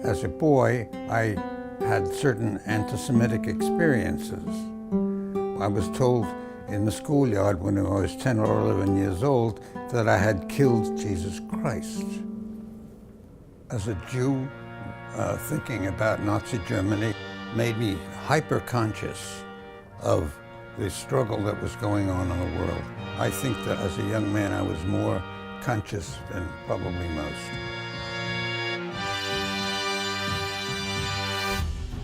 As a boy, I had certain anti-Semitic experiences. I was told in the schoolyard when I was 10 or 11 years old that I had killed Jesus Christ. As a Jew, thinking about Nazi Germany made me hyper-conscious of the struggle that was going on in the world. I think that as a young man I was more conscious than probably most.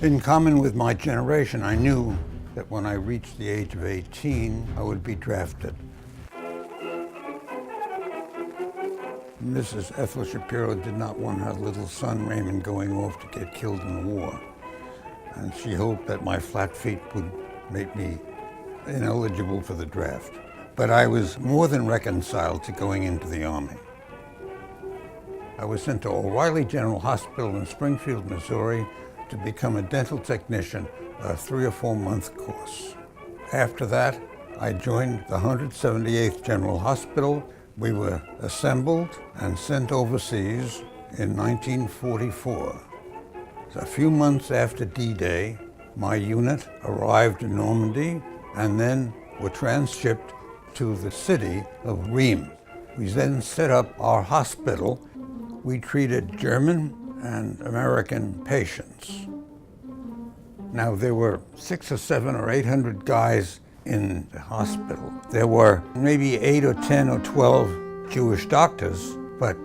In common with my generation, I knew that when I reached the age of 18, I would be drafted. Mrs. Ethel Shapiro did not want her little son Raymond going off to get killed in the war. And she hoped that my flat feet would make me ineligible for the draft. But I was more than reconciled to going into the Army. I was sent to O'Reilly General Hospital in Springfield, Missouri, to become a dental technician, a 3 or 4 month course. After that, I joined the 178th General Hospital. We were assembled and sent overseas in 1944. A few months after D-Day, my unit arrived in Normandy and then were transshipped to the city of Reims. We then set up our hospital. We treated German and American patients. Now, there were 600 or 700 or 800 guys in the hospital. There were maybe 8 or 10 or 12 Jewish doctors, but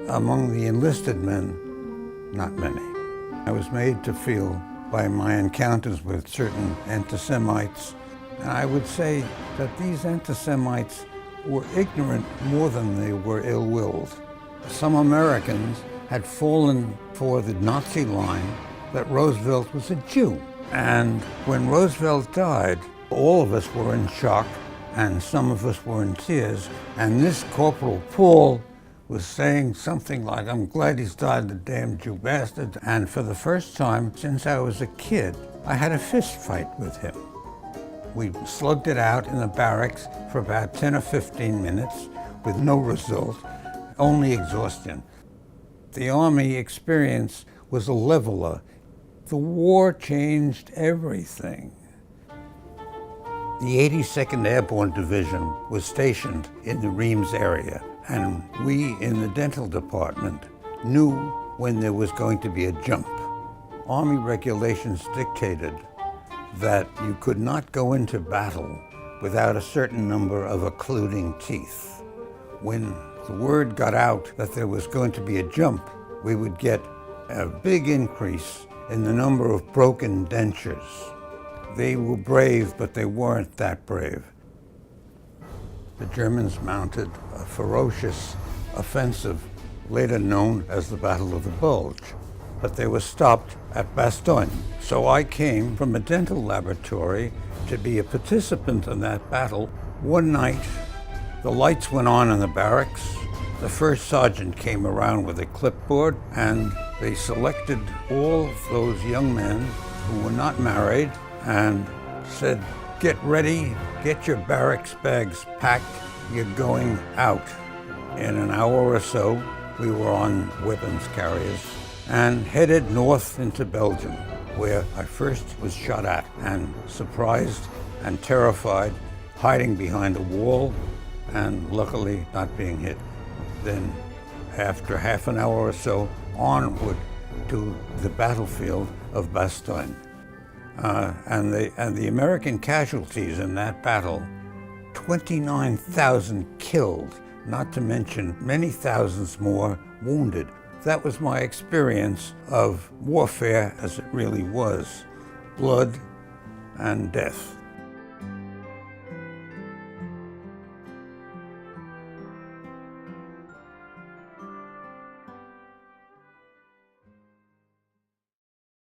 among the enlisted men, not many. I was made to feel by my encounters with certain anti-Semites, and I would say that these anti-Semites were ignorant more than they were ill-willed. Some Americans had fallen for the Nazi line that Roosevelt was a Jew. And when Roosevelt died, all of us were in shock, and some of us were in tears, and this Corporal Paul was saying something like, "I'm glad he's died, the damn Jew bastard." And for the first time since I was a kid, I had a fist fight with him. We slugged it out in the barracks for about 10 or 15 minutes with no result, only exhaustion. The Army experience was a leveler. The war changed everything. The 82nd Airborne Division was stationed in the Reims area, and we in the dental department knew when there was going to be a jump. Army regulations dictated that you could not go into battle without a certain number of occluding teeth. When the word got out that there was going to be a jump, we would get a big increase in the number of broken dentures. They were brave, but they weren't that brave. The Germans mounted a ferocious offensive, later known as the Battle of the Bulge, but they were stopped at Bastogne. So I came from a dental laboratory to be a participant in that battle. One night, the lights went on in the barracks. The first sergeant came around with a clipboard, and they selected all of those young men who were not married and said, "Get ready, get your barracks bags packed, you're going out." In an hour or so, we were on weapons carriers and headed north into Belgium, where I first was shot at and surprised and terrified, hiding behind a wall and luckily not being hit. Then, after half an hour or so, onward to the battlefield of Bastogne. And the American casualties in that battle, 29,000 killed, not to mention many thousands more wounded. That was my experience of warfare as it really was, blood and death.